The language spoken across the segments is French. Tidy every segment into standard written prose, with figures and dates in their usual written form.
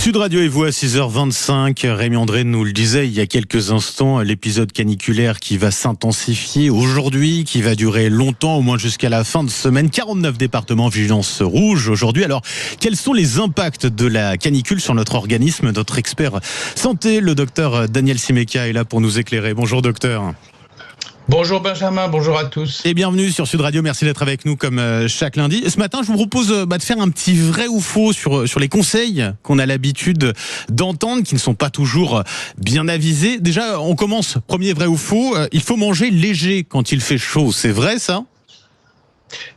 Sud Radio et vous à 6h25, Rémi André nous le disait il y a quelques instants, l'épisode caniculaire qui va s'intensifier aujourd'hui, qui va durer longtemps, au moins jusqu'à la fin de semaine. 49 départements vigilance rouge aujourd'hui. Alors, quels sont les impacts de la canicule sur notre organisme? Notre expert santé, le docteur Daniel Simeka, est là pour nous éclairer. Bonjour docteur. Bonjour Benjamin, bonjour à tous. Et bienvenue sur Sud Radio, merci d'être avec nous comme chaque lundi. Ce matin, je vous propose de faire un petit vrai ou faux sur les conseils qu'on a l'habitude d'entendre, qui ne sont pas toujours bien avisés. Déjà, on commence, premier vrai ou faux, il faut manger léger quand il fait chaud, c'est vrai ça ?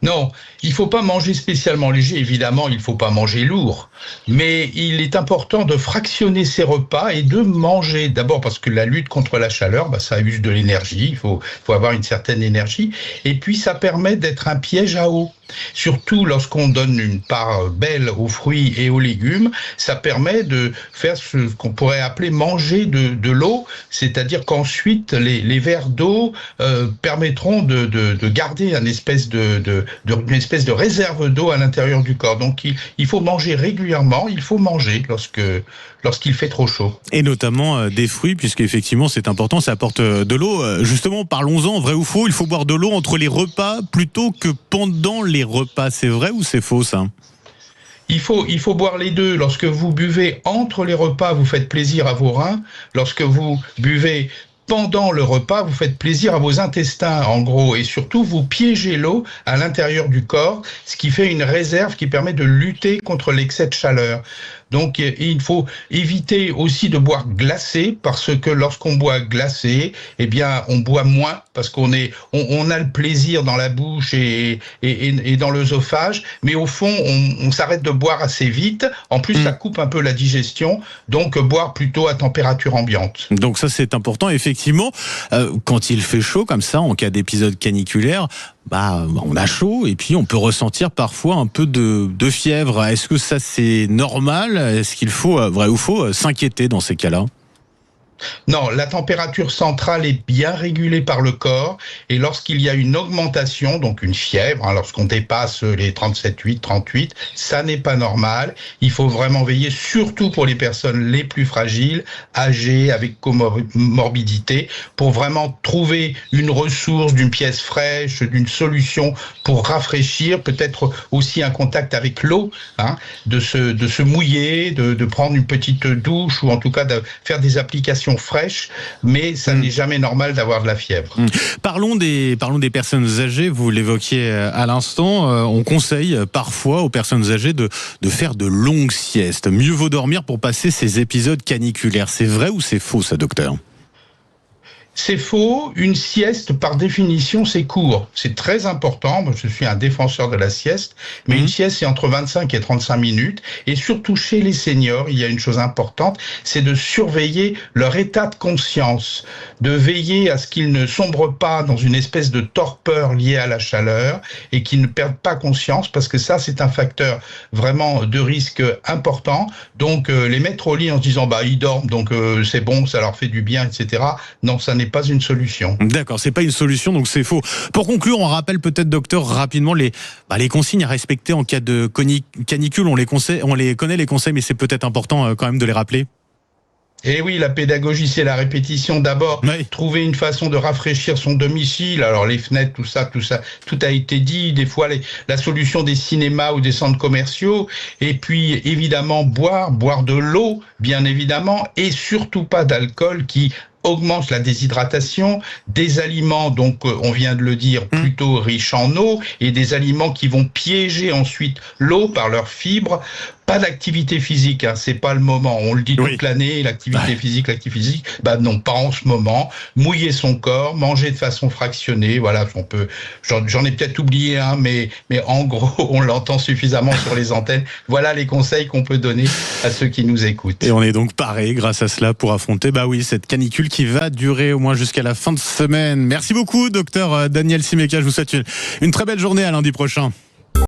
Non, il ne faut pas manger spécialement léger, évidemment, il ne faut pas manger lourd. Mais il est important de fractionner ses repas et de manger. D'abord parce que la lutte contre la chaleur, ça use de l'énergie, il faut avoir une certaine énergie. Et puis ça permet d'être un piège à eau. Surtout lorsqu'on donne une part belle aux fruits et aux légumes, ça permet de faire ce qu'on pourrait appeler manger de l'eau, c'est-à-dire qu'ensuite les verres d'eau permettront de garder une espèce de réserve d'eau à l'intérieur du corps. Donc il faut manger régulièrement, il faut manger lorsqu'il fait trop chaud. Et notamment des fruits, puisqu'effectivement c'est important, ça apporte de l'eau. Justement, parlons-en, vrai ou faux, il faut boire de l'eau entre les repas plutôt que pendant les repas. C'est vrai ou c'est faux ça ? Il faut boire les deux. Lorsque vous buvez entre les repas, vous faites plaisir à vos reins. Lorsque vous buvez pendant le repas, vous faites plaisir à vos intestins, en gros, et surtout, vous piégez l'eau à l'intérieur du corps, ce qui fait une réserve qui permet de lutter contre l'excès de chaleur. Donc, il faut éviter aussi de boire glacé, parce que lorsqu'on boit glacé, eh bien, on boit moins, parce qu'on a le plaisir dans la bouche et dans l'œsophage, mais au fond, on s'arrête de boire assez vite. En plus, ça coupe un peu la digestion, donc boire plutôt à température ambiante. Donc ça, c'est important. Effectivement, quand il fait chaud comme ça, en cas d'épisode caniculaire, on a chaud et puis on peut ressentir parfois un peu de fièvre. Est-ce que ça c'est normal ? Est-ce qu'il faut, vrai ou faux, s'inquiéter dans ces cas-là ? Non, la température centrale est bien régulée par le corps et lorsqu'il y a une augmentation, donc une fièvre, lorsqu'on dépasse les 37,8, 38, ça n'est pas normal. Il faut vraiment veiller, surtout pour les personnes les plus fragiles, âgées, avec comorbidité, pour vraiment trouver une ressource, d'une pièce fraîche, d'une solution pour rafraîchir, peut-être aussi un contact avec l'eau, de se mouiller, de prendre une petite douche ou en tout cas de faire des applications fraîches, mais ça n'est jamais normal d'avoir de la fièvre. Parlons des personnes âgées, vous l'évoquiez à l'instant, on conseille parfois aux personnes âgées de faire de longues siestes. Mieux vaut dormir pour passer ces épisodes caniculaires. C'est vrai ou c'est faux ça, docteur ? C'est faux. Une sieste, par définition, c'est court. C'est très important. Moi, je suis un défenseur de la sieste. Mais une sieste, c'est entre 25 et 35 minutes. Et surtout, chez les seniors, il y a une chose importante, c'est de surveiller leur état de conscience, de veiller à ce qu'ils ne sombrent pas dans une espèce de torpeur liée à la chaleur et qu'ils ne perdent pas conscience, parce que ça, c'est un facteur vraiment de risque important. Donc, les mettre au lit en se disant, ils dorment, donc c'est bon, ça leur fait du bien, etc. Non, ça n'est pas une solution. D'accord, c'est pas une solution, donc c'est faux. Pour conclure, on rappelle peut-être, docteur, rapidement les consignes à respecter en cas de canicule. On les connaît les conseils, mais c'est peut-être important quand même de les rappeler. Et oui, la pédagogie, c'est la répétition. D'abord, trouver une façon de rafraîchir son domicile. Alors, les fenêtres, tout ça, tout a été dit. Des fois, la solution des cinémas ou des centres commerciaux. Et puis, évidemment, boire de l'eau, bien évidemment, et surtout pas d'alcool qui augmente la déshydratation, des aliments, donc on vient de le dire, plutôt riches en eau, et des aliments qui vont piéger ensuite l'eau par leurs fibres. Pas d'activité physique, c'est pas le moment. On le dit toute l'année, l'activité physique. Non, pas en ce moment. Mouiller son corps, manger de façon fractionnée. Voilà, j'en ai peut-être oublié un, mais en gros, on l'entend suffisamment sur les antennes. Voilà les conseils qu'on peut donner à ceux qui nous écoutent. Et on est donc paré grâce à cela pour affronter, cette canicule qui va durer au moins jusqu'à la fin de semaine. Merci beaucoup, docteur Daniel Simeka. Je vous souhaite une très belle journée. À lundi prochain.